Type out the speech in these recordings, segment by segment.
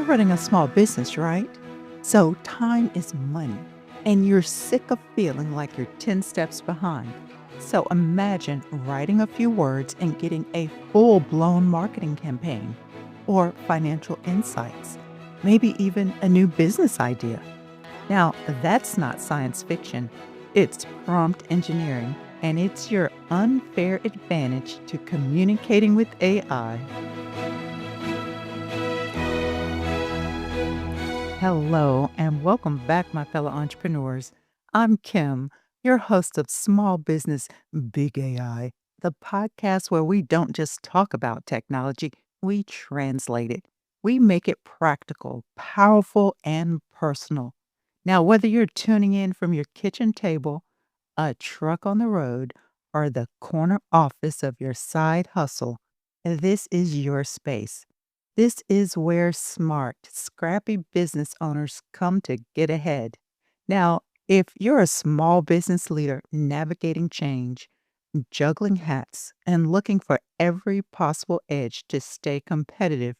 You're running a small business, right? So time is money, and you're sick of feeling like you're 10 steps behind. So imagine writing a few words and getting a full blown marketing campaign or financial insights, maybe even a new business idea. Now, that's not science fiction, it's prompt engineering, and it's your unfair advantage to communicating with AI. Hello, and welcome back, my fellow entrepreneurs. I'm Kim, your host of Small Business Big AI, the podcast where we don't just talk about technology, we translate it. We make it practical, powerful, and personal. Now, whether you're tuning in from your kitchen table, a truck on the road, or the corner office of your side hustle, this is your space. This is where smart, scrappy business owners come to get ahead. Now, if you're a small business leader navigating change, juggling hats, and looking for every possible edge to stay competitive,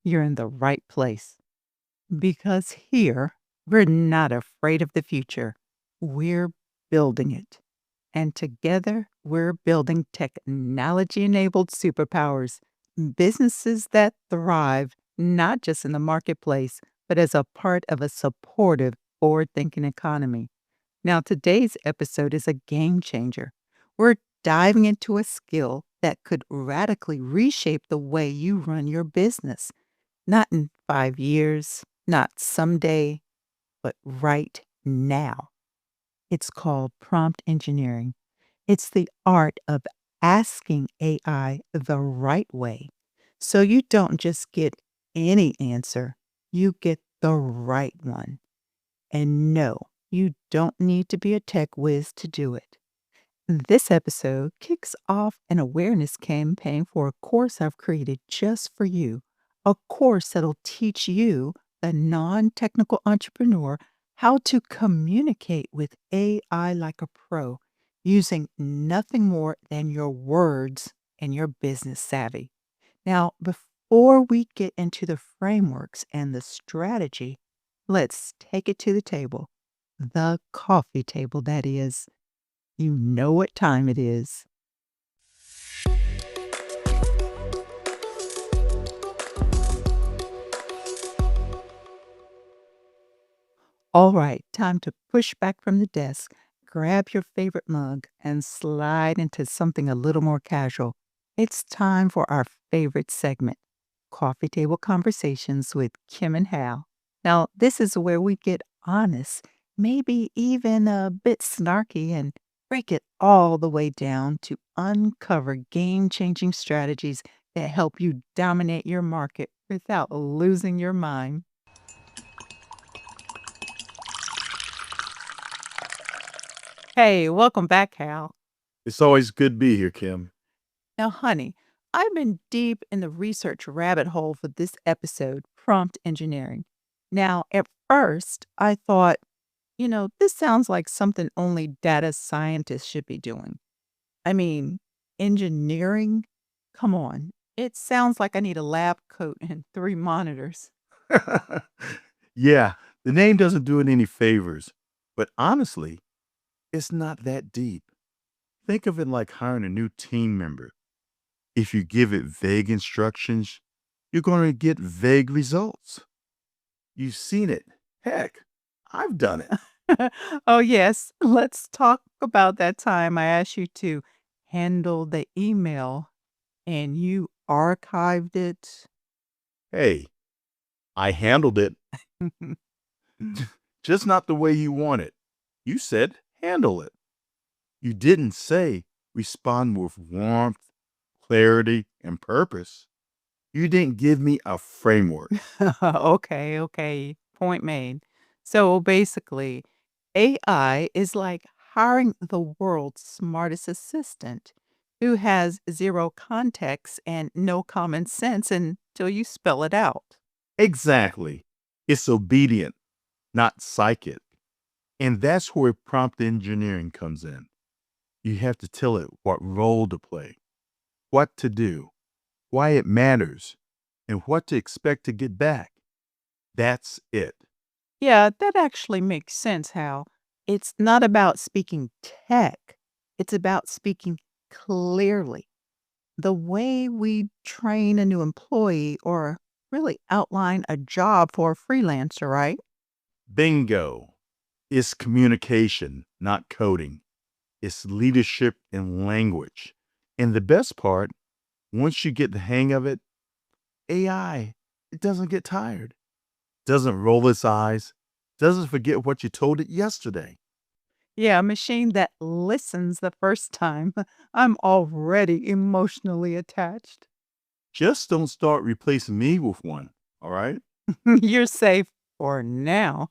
you're in the right place. Because here, we're not afraid of the future. We're building it. And together, we're building technology enabled superpowers, businesses that thrive not just in the marketplace, but as a part of a supportive, forward thinking economy. Now, today's episode is a game changer. We're diving into a skill that could radically reshape the way you run your business, not in 5 years, not someday, but right now. It's called prompt engineering. It's the art of asking AI the right way. So you don't just get any answer, you get the right one. And no, you don't need to be a tech whiz to do it. This episode kicks off an awareness campaign for a course I've created just for you. A course that'll teach you, the non technical entrepreneur, how to communicate with AI like a pro using nothing more than your words and your business savvy. Now, before we get into the frameworks and the strategy, let's take it to the table. The coffee table, that is. You know what time it is. All right, time to push back from the desk, grab your favorite mug, and slide into something a little more casual. It's time for our favorite segment, Coffee Table Conversations with Kim and Hal. Now, this is where we get honest, maybe even a bit snarky, and break it all the way down to uncover game changing strategies that help you dominate your market without losing your mind. Hey, welcome back, Hal. It's always good to be here, Kim. Now, honey, I've been deep in the research rabbit hole for this episode, prompt engineering. Now, at first, I thought, this sounds like something only data scientists should be doing. I mean, engineering? Come on. It sounds like I need a lab coat and 3 monitors. Yeah, the name doesn't do it any favors, but honestly, it's not that deep. Think of it like hiring a new team member. If you give it vague instructions, you're going to get vague results. You've seen it. Heck, I've done it. Oh, yes. Let's talk about that time I asked you to handle the email and you archived it. Hey, I handled it, just not the way you want it. You said handle it. You didn't say respond with warmth, clarity, and purpose. You didn't give me a framework. Okay. Point made. So basically, AI is like hiring the world's smartest assistant who has zero context and no common sense until you spell it out. Exactly. It's obedient, not psychic. And that's where prompt engineering comes in. You have to tell it what role to play, what to do, why it matters, and what to expect to get back. That's it. Yeah, that actually makes sense, Hal. It's not about speaking tech, it's about speaking clearly. The way we train a new employee or really outline a job for a freelancer, right? Bingo. It's communication, not coding. It's leadership and language. And the best part, once you get the hang of it, AI, it doesn't get tired, doesn't roll its eyes, doesn't forget what you told it yesterday. Yeah, a machine that listens the first time. I'm already emotionally attached. Just don't start replacing me with one, all right? You're safe for now.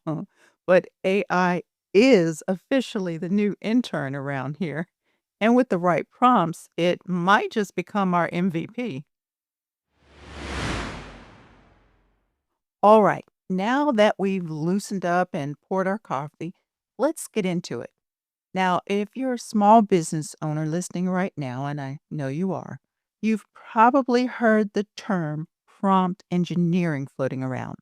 But AI is officially the new intern around here. And with the right prompts, it might just become our MVP. All right, now that we've loosened up and poured our coffee, let's get into it. Now, if you're a small business owner listening right now, and I know you are, you've probably heard the term prompt engineering floating around.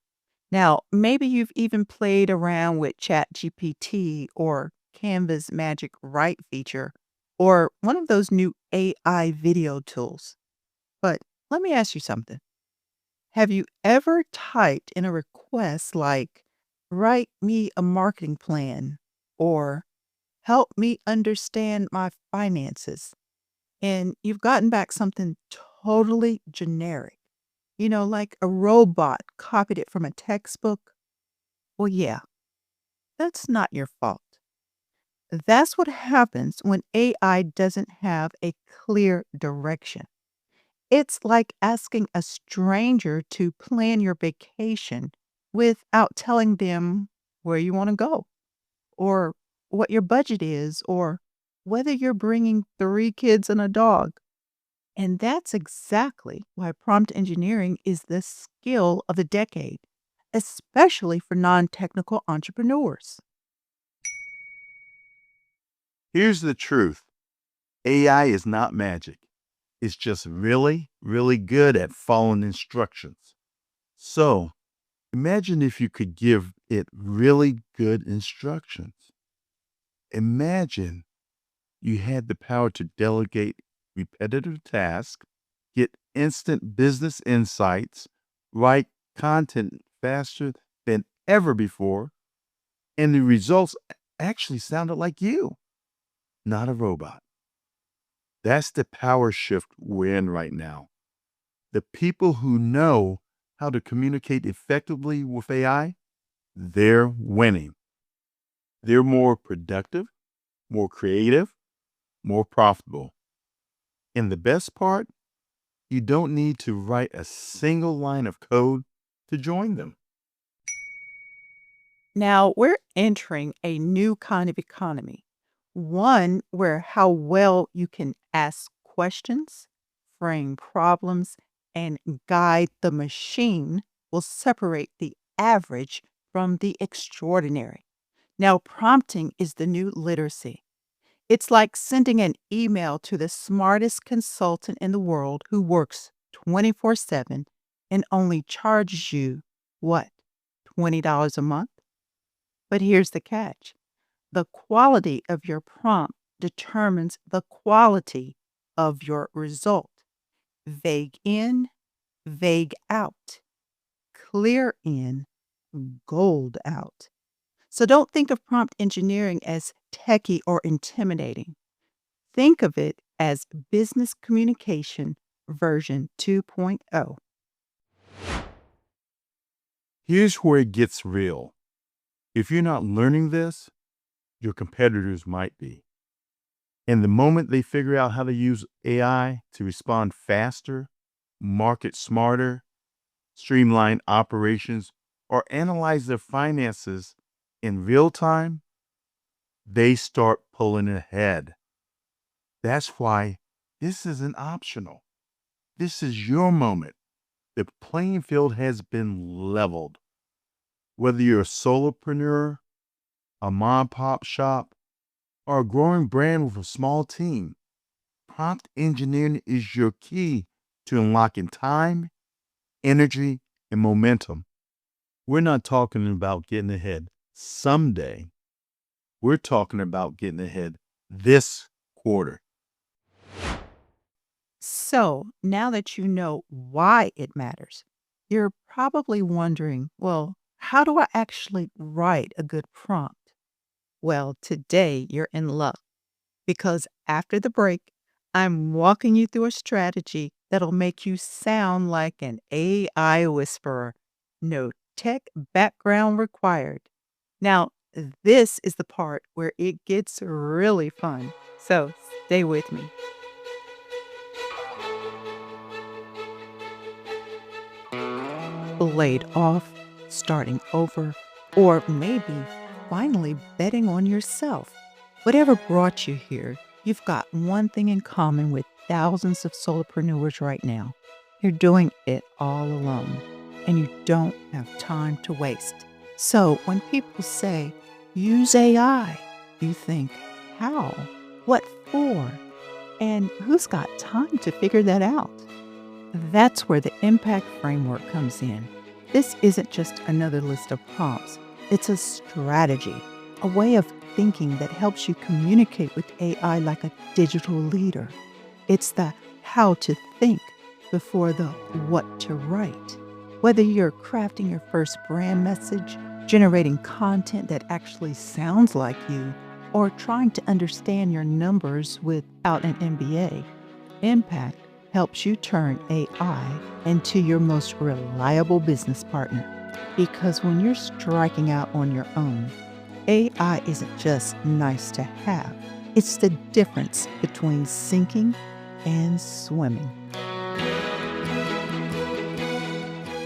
Now, maybe you've even played around with ChatGPT or Canva's Magic Write feature or one of those new AI video tools. But let me ask you something. Have you ever typed in a request like, write me a marketing plan or help me understand my finances? And you've gotten back something totally generic, like a robot copied it from a textbook? Well, yeah, that's not your fault. That's what happens when AI doesn't have a clear direction. It's like asking a stranger to plan your vacation without telling them where you want to go or what your budget is or whether you're bringing 3 kids and a dog. And that's exactly why prompt engineering is the skill of the decade, especially for non technical entrepreneurs. Here's the truth: AI is not magic. It's just really, really good at following instructions. So imagine if you could give it really good instructions. Imagine you had the power to delegate repetitive tasks, get instant business insights, write content faster than ever before, and the results actually sounded like you, not a robot. That's the power shift we're in right now. The people who know how to communicate effectively with AI, they're winning. They're more productive, more creative, more profitable. And the best part, you don't need to write a single line of code to join them. Now, we're entering a new kind of economy, one where how well you can ask questions, frame problems, and guide the machine will separate the average from the extraordinary. Now, prompting is the new literacy. It's like sending an email to the smartest consultant in the world who works 24/7 and only charges you, what, $20 a month? But here's the catch: the quality of your prompt determines the quality of your result. Vague in, vague out. Clear in, gold out. So don't think of prompt engineering as techy or intimidating. Think of it as business communication version 2.0. Here's where it gets real. If you're not learning this, your competitors might be. And the moment they figure out how to use AI to respond faster, market smarter, streamline operations, or analyze their finances in real time, they start pulling ahead. That's why this isn't optional. This is your moment. The playing field has been leveled. Whether you're a solopreneur, a mom and pop shop, or a growing brand with a small team, prompt engineering is your key to unlocking time, energy, and momentum. We're not talking about getting ahead someday. We're talking about getting ahead this quarter. So now that you know why it matters, you're probably wondering, well, how do I actually write a good prompt? Well, today you're in luck because after the break, I'm walking you through a strategy that'll make you sound like an AI whisperer. No tech background required. Now, this is the part where it gets really fun. So stay with me. Laid off, starting over, or maybe finally betting on yourself. Whatever brought you here, you've got one thing in common with thousands of solopreneurs right now. You're doing it all alone, and you don't have time to waste. So when people say, use AI, you think, how? What for? And who's got time to figure that out? That's where the impact framework comes in. This isn't just another list of prompts, it's a strategy, a way of thinking that helps you communicate with AI like a digital leader. It's the how to think before the what to write. Whether you're crafting your first brand message, generating content that actually sounds like you, or trying to understand your numbers without an MBA, Impact helps you turn AI into your most reliable business partner. Because when you're striking out on your own, AI isn't just nice to have, it's the difference between sinking and swimming.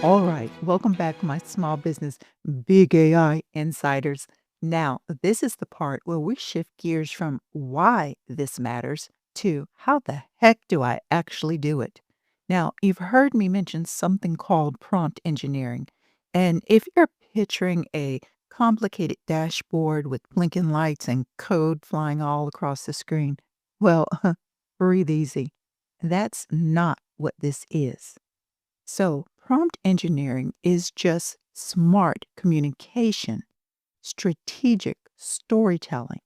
All right, welcome back, my small business big AI insiders. Now, this is the part where we shift gears from why this matters to how the heck do I actually do it? Now, you've heard me mention something called prompt engineering. And if you're picturing a complicated dashboard with blinking lights and code flying all across the screen, well, breathe easy. That's not what this is. So, prompt engineering is just smart communication, strategic storytelling.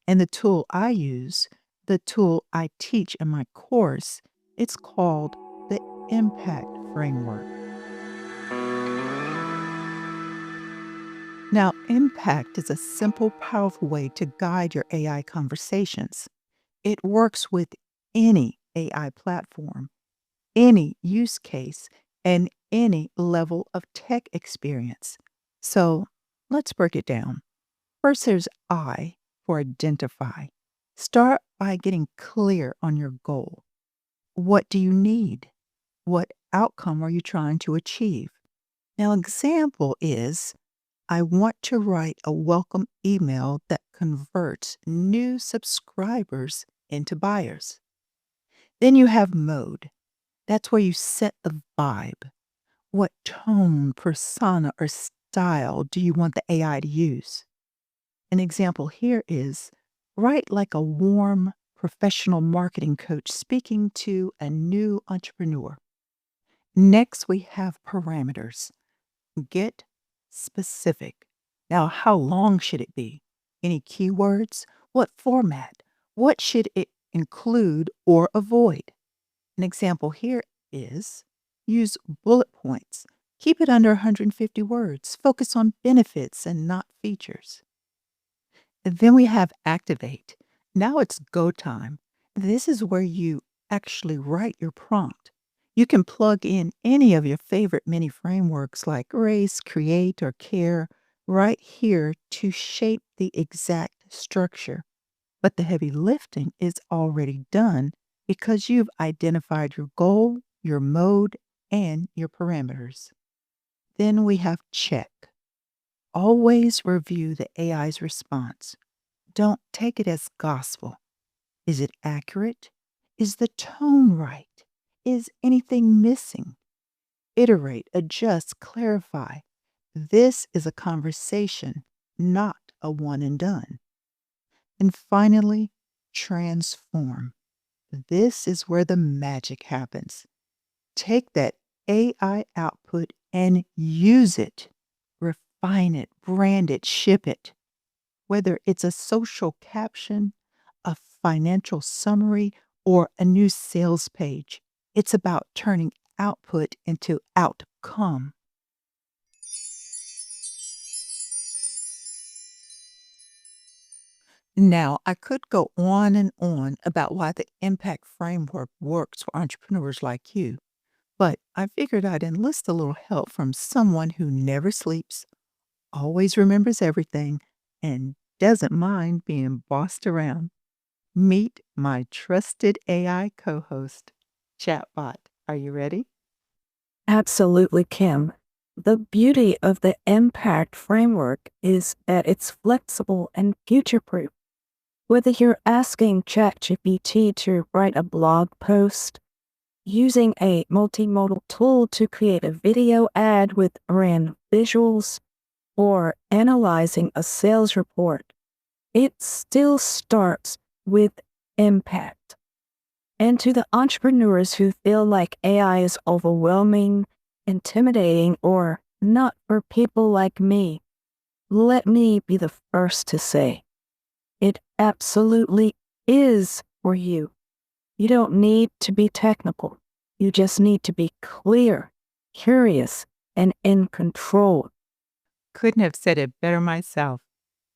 And the tool I use, the tool I teach in my course, it's called the Impact Framework. Now, Impact is a simple, powerful way to guide your AI conversations. It works with any AI platform, any use case, and any level of tech experience. So let's break it down. First, there's I for identify. Start by getting clear on your goal. What do you need? What outcome are you trying to achieve? Now, example is I want to write a welcome email that converts new subscribers into buyers. Then you have mode. That's where you set the vibe. What tone, persona, or style do you want the AI to use? An example here is write like a warm, professional marketing coach speaking to a new entrepreneur. Next, we have parameters. Get specific. Now, how long should it be? Any keywords? What format? What should it include or avoid? An example here is use bullet points. Keep it under 150 words. Focus on benefits and not features. And then we have activate. Now it's go time. This is where you actually write your prompt. You can plug in any of your favorite mini frameworks like Race, Create, or Care right here to shape the exact structure. But the heavy lifting is already done because you've identified your goal, your mode, and your parameters. Then we have check. Always review the AI's response. Don't take it as gospel. Is it accurate? Is the tone right? Is anything missing? Iterate, adjust, clarify. This is a conversation, not a one and done. And finally, transform. This is where the magic happens. Take that AI output and use it. refine it, brand it, ship it. Whether it's a social caption, a financial summary, or a new sales page, it's about turning output into outcome. Now, I could go on and on about why the impact framework works for entrepreneurs like you, but I figured I'd enlist a little help from someone who never sleeps, always remembers everything, and doesn't mind being bossed around. Meet my trusted AI co host, Chatbot. Are you ready? Absolutely, Kim. The beauty of the impact framework is that it's flexible and future proof. Whether you're asking ChatGPT to write a blog post, using a multimodal tool to create a video ad with random visuals, or analyzing a sales report, it still starts with impact. And to the entrepreneurs who feel like AI is overwhelming, intimidating, or not for people like me, let me be the first to say it absolutely is for you. You don't need to be technical. You just need to be clear, curious, and in control. Couldn't have said it better myself.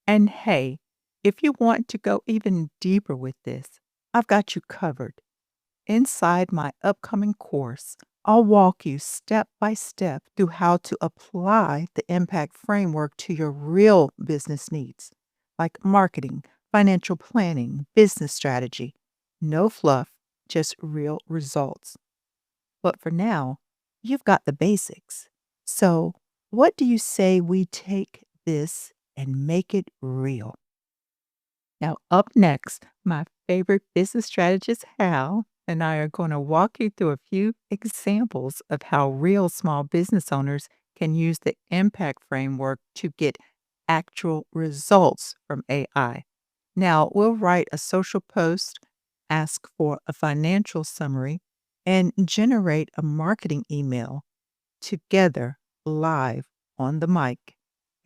And hey, if you want to go even deeper with this, I've got you covered. Inside my upcoming course, I'll walk you step by step through how to apply the impact framework to your real business needs, like marketing, financial planning, business strategy. No fluff, just real results. But for now, you've got the basics. So, what do you say we take this and make it real? Now, up next, my favorite business strategist, Hal, and I are going to walk you through a few examples of how real small business owners can use the impact framework to get actual results from AI. Now, we'll write a social post, ask for a financial summary, and generate a marketing email together live on the mic.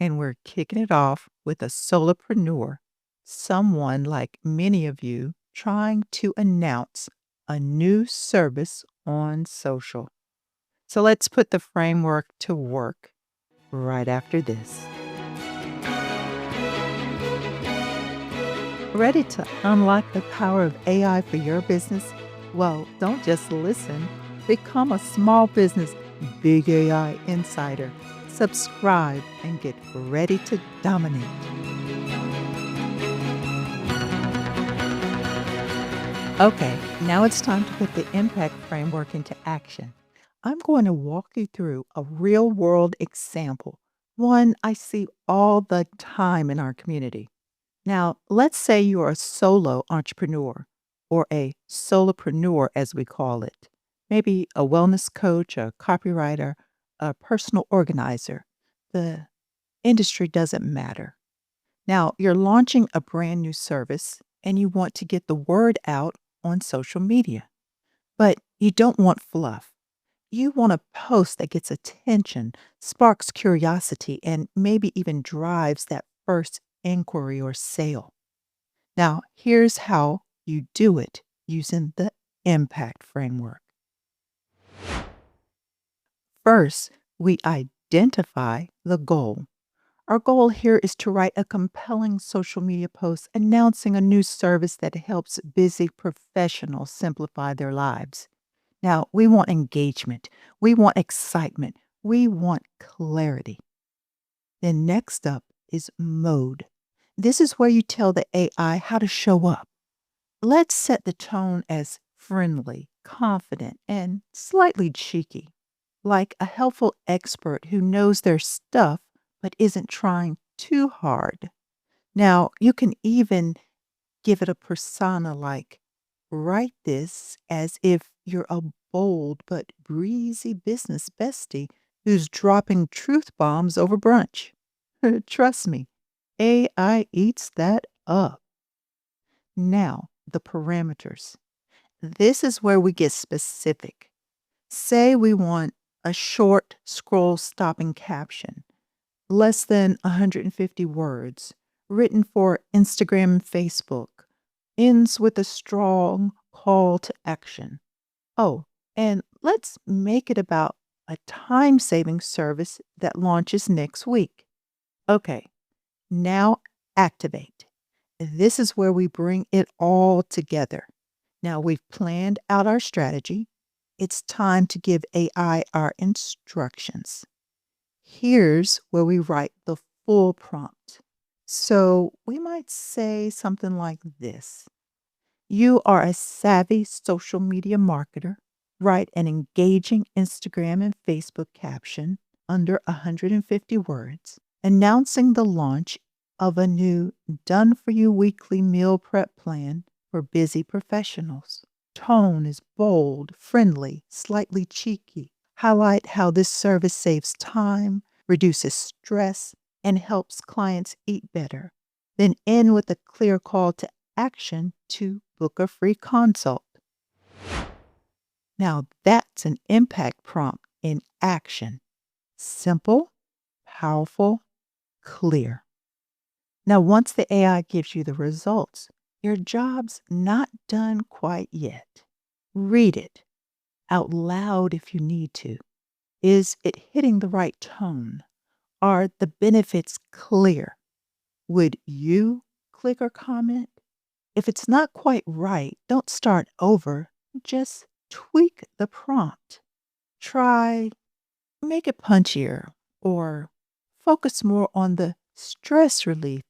And we're kicking it off with a solopreneur, someone like many of you trying to announce a new service on social. So let's put the framework to work right after this. Ready to unlock the power of AI for your business? Well, don't just listen. Become a small business Big AI insider. Subscribe and get ready to dominate. Okay, now it's time to put the impact framework into action. I'm going to walk you through a real world example, one I see all the time in our community. Now, let's say you're a solo entrepreneur or a solopreneur, as we call it. Maybe a wellness coach, a copywriter, a personal organizer. The industry doesn't matter. Now, you're launching a brand new service and you want to get the word out on social media, but you don't want fluff. You want a post that gets attention, sparks curiosity, and maybe even drives that first inquiry or sale. Now, here's how you do it using the impact framework. First, we identify the goal. Our goal here is to write a compelling social media post announcing a new service that helps busy professionals simplify their lives. Now, we want engagement, we want excitement, we want clarity. Then, next up is mode. This is where you tell the AI how to show up. Let's set the tone as friendly, confident, and slightly cheeky, like a helpful expert who knows their stuff but isn't trying too hard. Now, you can even give it a persona like, write this as if you're a bold but breezy business bestie who's dropping truth bombs over brunch. Trust me, AI eats that up. Now, the parameters. This is where we get specific. Say we want a short scroll stopping caption, less than 150 words, written for Instagram and Facebook, ends with a strong call to action. Oh, and let's make it about a time saving service that launches next week. Okay, now activate. This is where we bring it all together. Now we've planned out our strategy. It's time to give AI our instructions. Here's where we write the full prompt. So we might say something like this: You are a savvy social media marketer. Write an engaging Instagram and Facebook caption under 150 words announcing the launch of a new done for you weekly meal prep plan for busy professionals. Tone is bold, friendly, slightly cheeky. Highlight how this service saves time, reduces stress, and helps clients eat better. Then end with a clear call to action to book a free consult. Now that's an impact prompt in action. Simple, powerful, clear. Now, once the AI gives you the results, your job's not done quite yet. Read it out loud if you need to. Is it hitting the right tone? Are the benefits clear? Would you click or comment? If it's not quite right, don't start over. Just tweak the prompt. Try make it punchier or focus more on the stress relief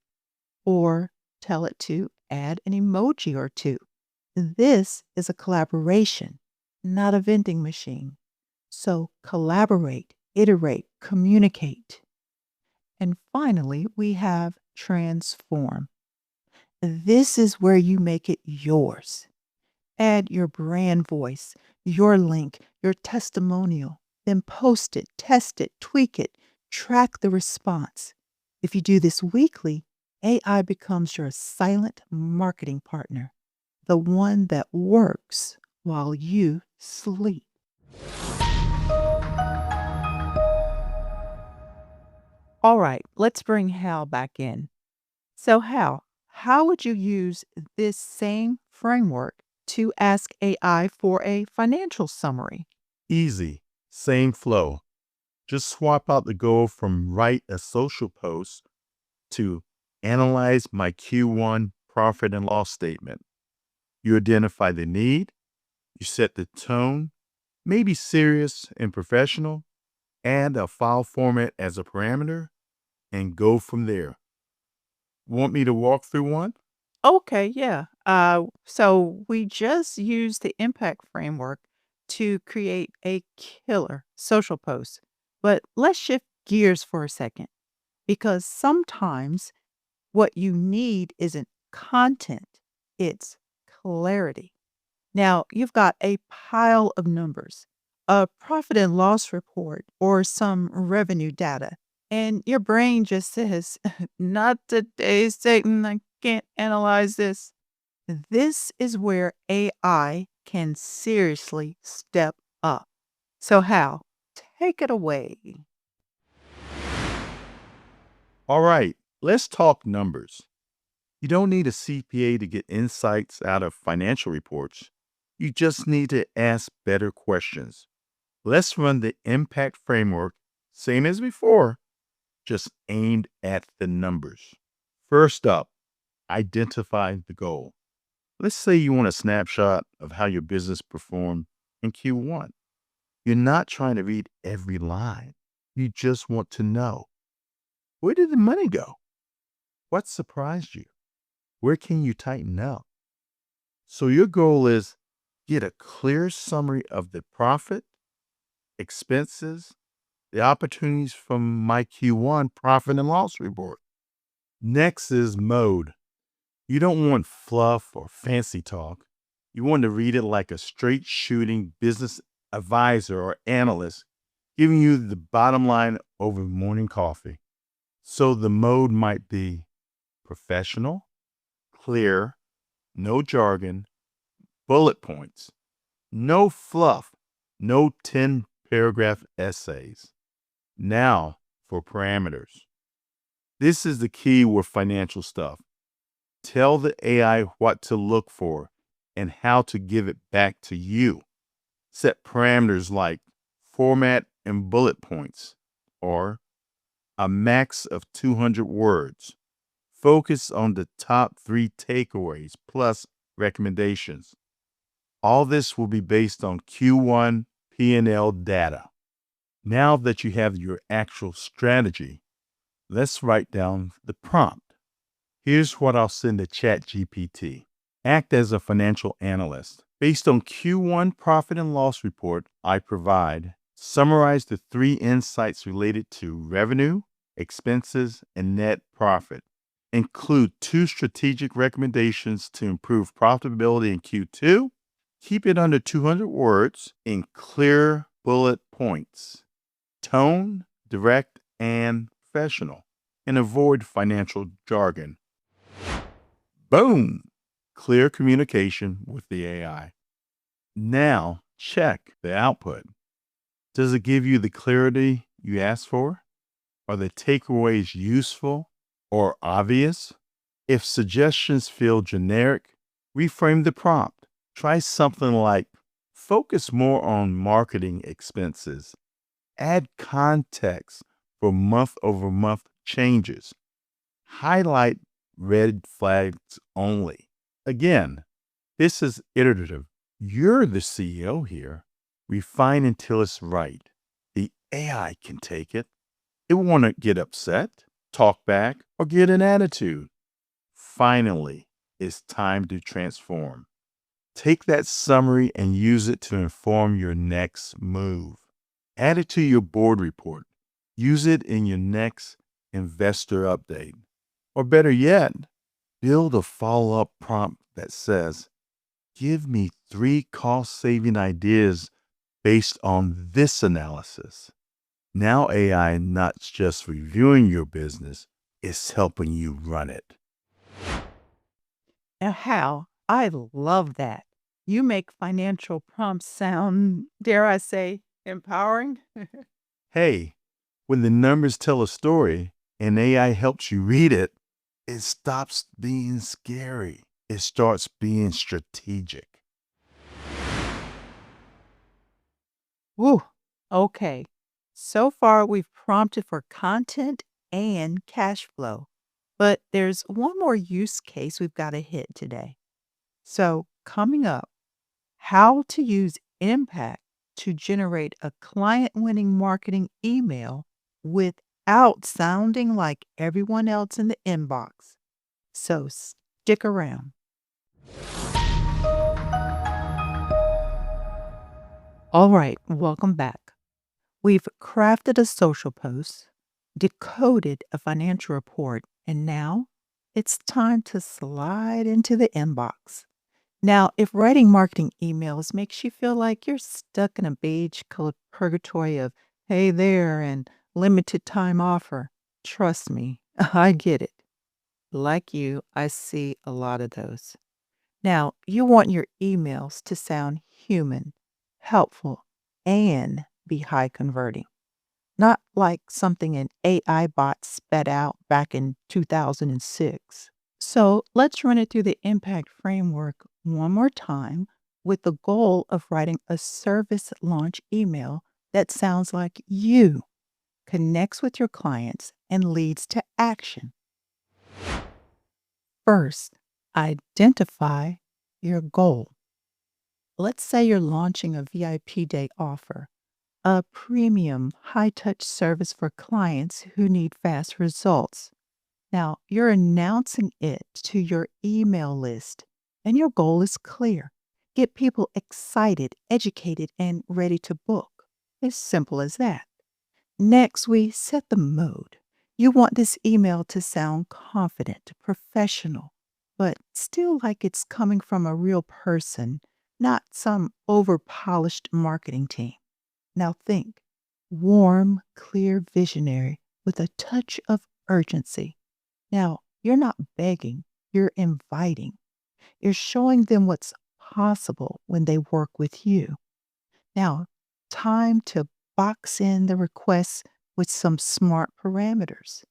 or tell it to add an emoji or two. This is a collaboration, not a vending machine. So collaborate, iterate, communicate. And finally, we have transform. This is where you make it yours. Add your brand voice, your link, your testimonial, then post it, test it, tweak it, track the response. If you do this weekly, AI becomes your silent marketing partner, the one that works while you sleep. All right, let's bring Hal back in. So, Hal, how would you use this same framework to ask AI for a financial summary? Easy, same flow. Just swap out the goal from write a social post to analyze my Q1 profit and loss statement. You identify the need, you set the tone, maybe serious and professional, add a file format as a parameter, and go from there. Want me to walk through one? Okay, yeah. So we just used the impact framework to create a killer social post. But let's shift gears for a second because sometimes what you need isn't content, it's clarity. Now, you've got a pile of numbers, a profit and loss report, or some revenue data, and your brain just says, Not today, Satan. I can't analyze this. This is where AI can seriously step up. So, Hal, take it away. All right, let's talk numbers. You don't need a CPA to get insights out of financial reports. You just need to ask better questions. Let's run the impact framework, same as before, just aimed at the numbers. First up, identify the goal. Let's say you want a snapshot of how your business performed in Q1. You're not trying to read every line. You just want to know, where did the money go? What surprised you? Where can you tighten up? So your goal is get a clear summary of the profit, expenses, the opportunities from my Q1 profit and loss report. Next is mode. You don't want fluff or fancy talk. You want to read it like a straight shooting business advisor or analyst giving you the bottom line over morning coffee. So the mode might be professional, clear, no jargon, bullet points, no fluff, no 10 paragraph essays. Now for parameters. This is the key with financial stuff. Tell the AI what to look for and how to give it back to you. Set parameters like format and bullet points, or a max of 200 words. Focus on the top 3 takeaways plus recommendations. All this will be based on Q1 P&L data. Now that you have your actual strategy, let's write down the prompt. Here's what I'll send to ChatGPT. Act as a financial analyst. Based on Q1 profit and loss report I provide, summarize the 3 insights related to revenue, expenses, and net profit. Include 2 strategic recommendations to improve profitability in Q2. Keep it under 200 words in clear bullet points. Tone, direct, and professional. And avoid financial jargon. Boom! Clear communication with the AI. Now, check the output. Does it give you the clarity you asked for? Are the takeaways useful or obvious? If suggestions feel generic, reframe the prompt. Try something like, focus more on marketing expenses. Add context for month-over-month changes. Highlight red flags only. Again, this is iterative. You're the CEO here. Refine until it's right. The AI can take it. It won't get upset, talk back, or get an attitude. Finally, it's time to transform. Take that summary and use it to inform your next move. Add it to your board report. Use it in your next investor update. Or better yet, build a follow-up prompt that says, give me 3 cost-saving ideas based on this analysis. Now AI not just reviewing your business, it's helping you run it. Now, Hal, I love that. You make financial prompts sound, dare I say, empowering. Hey, when the numbers tell a story and AI helps you read it, it stops being scary. It starts being strategic. Woo. Okay. So far, we've prompted for content and cash flow, but there's one more use case we've got to hit today. So, coming up, how to use impact to generate a client-winning marketing email without sounding like everyone else in the inbox. So, stick around. All right, welcome back. We've crafted a social post, decoded a financial report, and now it's time to slide into the inbox. Now, if writing marketing emails makes you feel like you're stuck in a beige-colored purgatory of "hey there" and limited time offer, trust me, I get it. Like you, I see a lot of those. Now, you want your emails to sound human, helpful, and be high converting. Not like something an AI bot spat out back in 2006. So let's run it through the impact framework one more time with the goal of writing a service launch email that sounds like you, connects with your clients, and leads to action. First, identify your goal. Let's say you're launching a VIP day offer, a premium high-touch service for clients who need fast results. Now, you're announcing it to your email list, and your goal is clear. Get people excited, educated, and ready to book. As simple as that. Next, we set the mood. You want this email to sound confident, professional, but still like it's coming from a real person, not some over-polished marketing team. Now think, warm, clear visionary with a touch of urgency. Now, you're not begging, you're inviting. You're showing them what's possible when they work with you. Now, time to box in the requests with some smart parameters.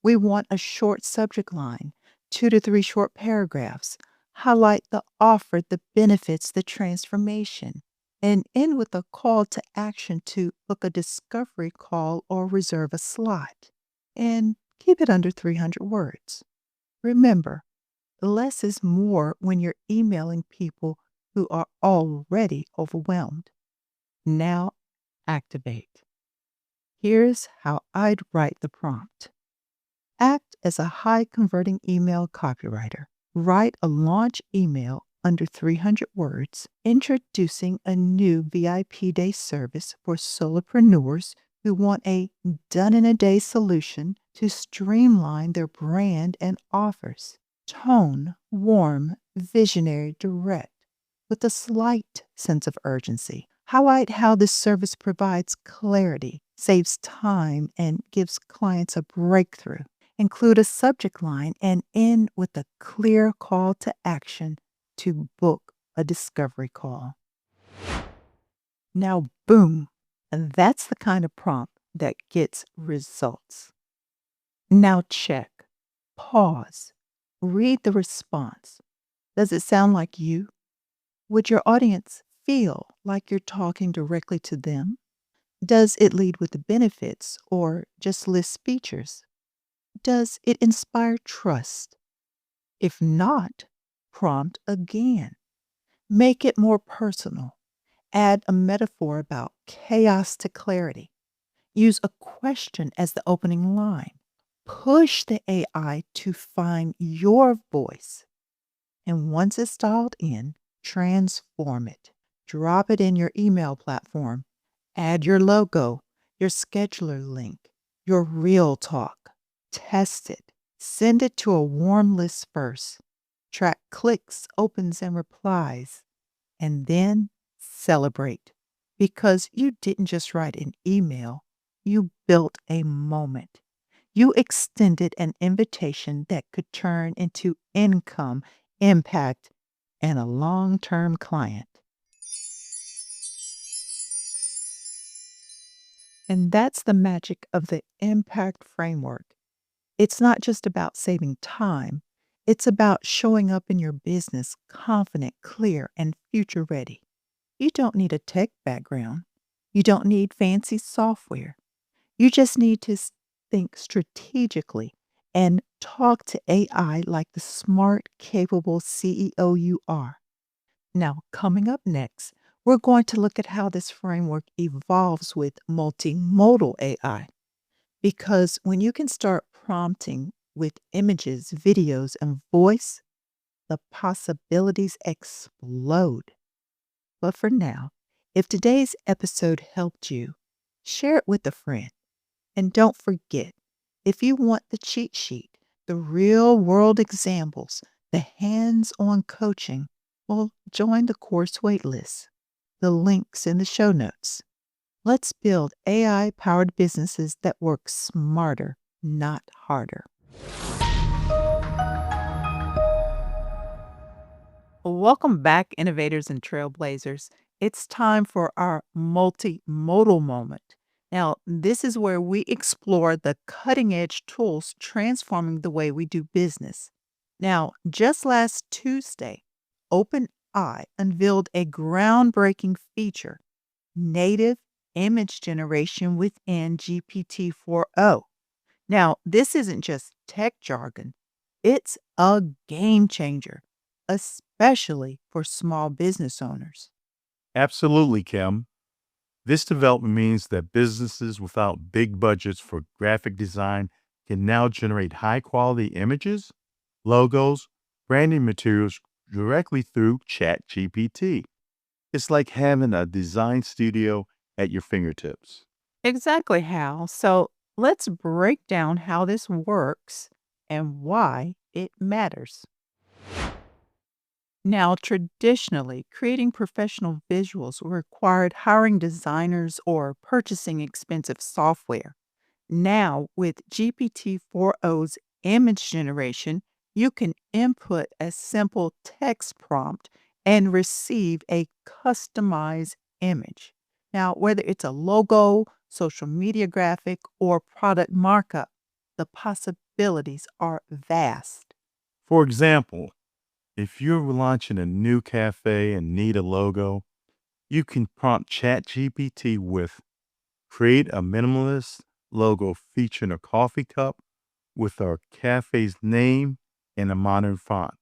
We want a short subject line, 2 to 3 short paragraphs. Highlight the offer, the benefits, the transformation, and end with a call to action to book a discovery call or reserve a slot. And keep it under 300 words. Remember, less is more when you're emailing people who are already overwhelmed. Now activate. Here's how I'd write the prompt. Act as a high converting email copywriter. Write a launch email under 300 words introducing a new VIP day service for solopreneurs who want a done in a day solution to streamline their brand and offers. Tone warm, visionary, direct, with a slight sense of urgency. Highlight how this service provides clarity, saves time, and gives clients a breakthrough. Include a subject line and end with a clear call to action to book a discovery call. Now, boom, and that's the kind of prompt that gets results. Now check, pause, read the response. Does it sound like you? Would your audience feel like you're talking directly to them? Does it lead with the benefits or just list features? Does it inspire trust? If not, prompt again. Make it more personal. Add a metaphor about chaos to clarity. Use a question as the opening line. Push the AI to find your voice. And once it's dialed in, transform it. Drop it in your email platform. Add your logo, your scheduler link, your real talk. Test it. Send it to a warm list first. Track clicks, opens, and replies. And then celebrate. Because you didn't just write an email, you built a moment. You extended an invitation that could turn into income, impact, and a long-term client. And that's the magic of the impact framework. It's not just about saving time. It's about showing up in your business confident, clear, and future ready. You don't need a tech background. You don't need fancy software. You just need to think strategically and talk to AI like the smart, capable CEO you are. Now, coming up next, we're going to look at how this framework evolves with multimodal AI. Because when you can start prompting with images, videos, and voice, the possibilities explode. But for now, if today's episode helped you, share it with a friend. And don't forget, if you want the cheat sheet, the real world examples, the hands on coaching, well, join the course waitlist. The link's in the show notes. Let's build AI-powered businesses that work smarter, not harder. Welcome back, innovators and trailblazers. It's time for our multimodal moment. Now, this is where we explore the cutting-edge tools transforming the way we do business. Now, just last Tuesday, OpenAI unveiled a groundbreaking feature, native image generation within GPT-4o. Now, this isn't just tech jargon. It's a game changer, especially for small business owners. Absolutely, Kim. This development means that businesses without big budgets for graphic design can now generate high-quality images, logos, branding materials directly through ChatGPT. It's like having a design studio at your fingertips. Exactly how. So let's break down how this works and why it matters. Now, traditionally, creating professional visuals required hiring designers or purchasing expensive software. Now, with GPT-4o's image generation, you can input a simple text prompt and receive a customized image. Now, whether it's a logo, social media graphic, or product markup. The possibilities are vast. For example, if you're launching a new cafe and need a logo, you can prompt ChatGPT with create a minimalist logo featuring a coffee cup with our cafe's name and a modern font.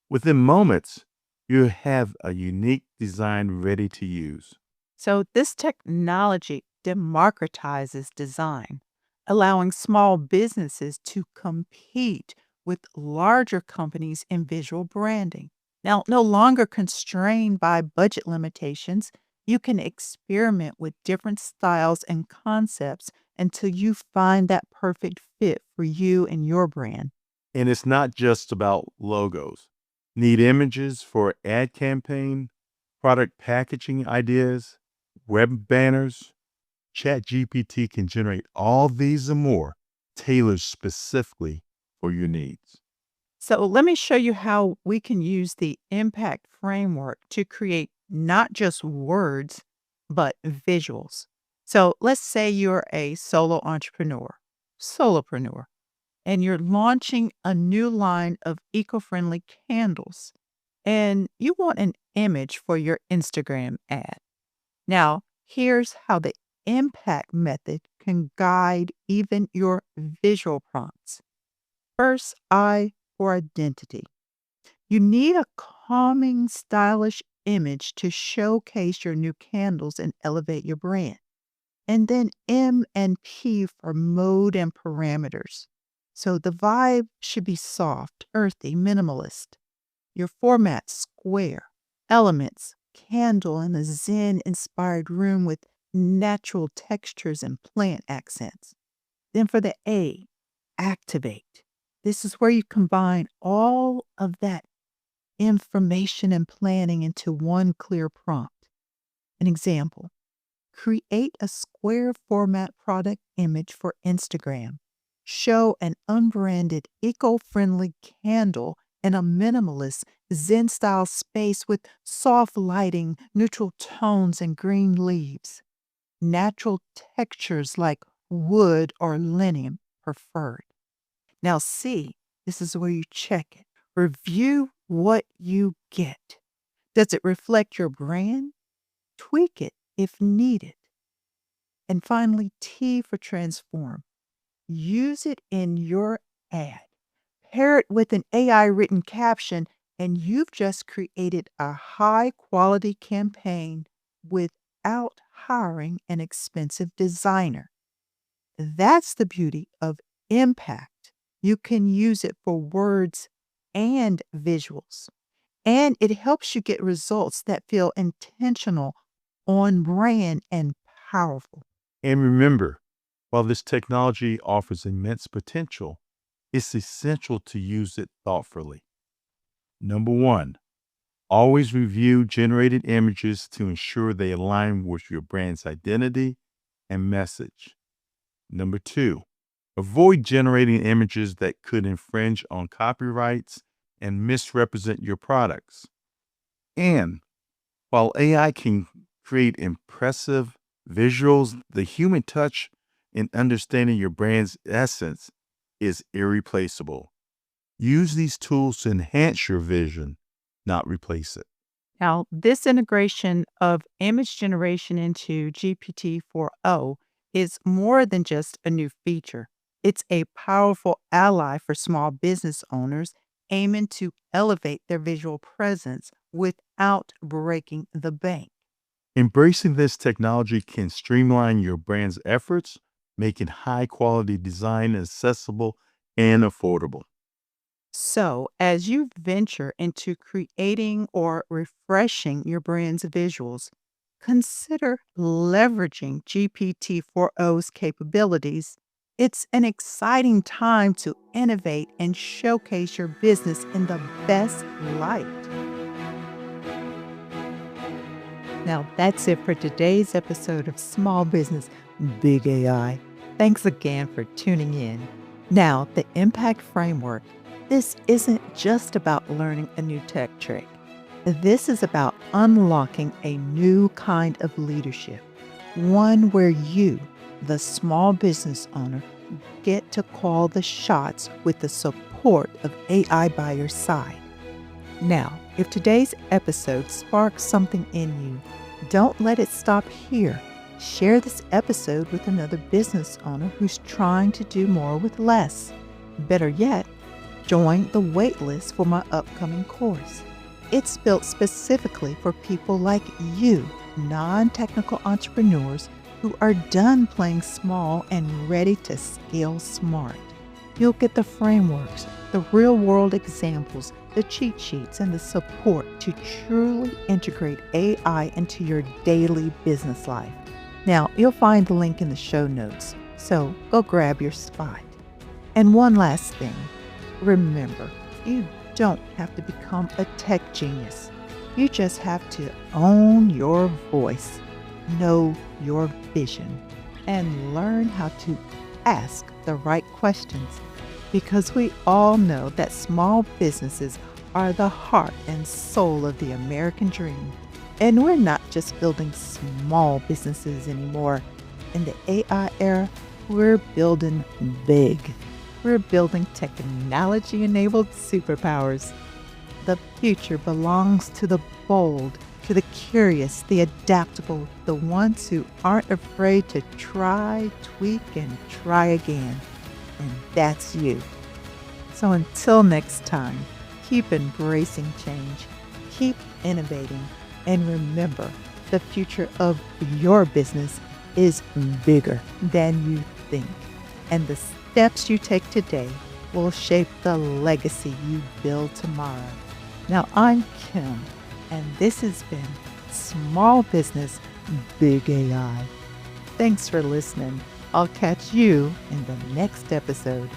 Within moments, you have a unique design ready to use. So, this technology democratizes design, allowing small businesses to compete with larger companies in visual branding. Now, no longer constrained by budget limitations, you can experiment with different styles and concepts until you find that perfect fit for you and your brand. And it's not just about logos. Need images for ad campaign, product packaging ideas, web banners? ChatGPT can generate all these and more tailored specifically for your needs. So, let me show you how we can use the impact framework to create not just words, but visuals. So, let's say you're a solopreneur, and you're launching a new line of eco friendly candles, and you want an image for your Instagram ad. Now, here's how the impact method can guide even your visual prompts. First, I for identity. You need a calming, stylish image to showcase your new candles and elevate your brand. And then M and P for mode and parameters. So the vibe should be soft, earthy, minimalist. Your format square. Elements, candle in a Zen inspired room with natural textures and plant accents. Then for the A, activate. This is where you combine all of that information and planning into one clear prompt. An example: create a square format product image for Instagram. Show an unbranded, eco friendly candle in a minimalist, Zen style space with soft lighting, neutral tones, and green leaves. Natural textures like wood or linen preferred. Now, C, this is where you check it. Review what you get. Does it reflect your brand? Tweak it if needed. And finally, T for transform. Use it in your ad. Pair it with an AI written caption, and you've just created a high quality campaign without hiring an expensive designer. That's the beauty of impact. You can use it for words and visuals, and it helps you get results that feel intentional, on brand, and powerful. And remember, while this technology offers immense potential, it's essential to use it thoughtfully. Number one, always review generated images to ensure they align with your brand's identity and message. Number two, avoid generating images that could infringe on copyrights and misrepresent your products. And while AI can create impressive visuals, the human touch in understanding your brand's essence is irreplaceable. Use these tools to enhance your vision, not replace it. Now, this integration of image generation into GPT 4o is more than just a new feature. It's a powerful ally for small business owners aiming to elevate their visual presence without breaking the bank. Embracing this technology can streamline your brand's efforts, making high quality design accessible and affordable. So, as you venture into creating or refreshing your brand's visuals, consider leveraging GPT 4o's capabilities. It's an exciting time to innovate and showcase your business in the best light. Now, that's it for today's episode of Small Business Big AI. Thanks again for tuning in. Now, the Impact Framework. This isn't just about learning a new tech trick. This is about unlocking a new kind of leadership, one where you, the small business owner, get to call the shots with the support of AI by your side. Now, if today's episode sparks something in you, don't let it stop here. Share this episode with another business owner who's trying to do more with less. Better yet, join the waitlist for my upcoming course. It's built specifically for people like you, non-technical entrepreneurs who are done playing small and ready to scale smart. You'll get the frameworks, the real-world examples, the cheat sheets, and the support to truly integrate AI into your daily business life. Now, you'll find the link in the show notes, so go grab your spot. And one last thing, remember, you don't have to become a tech genius. You just have to own your voice, know your vision, and learn how to ask the right questions. Because we all know that small businesses are the heart and soul of the American dream. And we're not just building small businesses anymore. In the AI era, we're building big. We're building technology-enabled superpowers. The future belongs to the bold, to the curious, the adaptable, the ones who aren't afraid to try, tweak, and try again. And that's you. So until next time, keep embracing change, keep innovating, and remember, the future of your business is bigger than you think. And the steps you take today will shape the legacy you build tomorrow. Now, I'm Kim, and this has been Small Business, Big AI. Thanks for listening. I'll catch you in the next episode.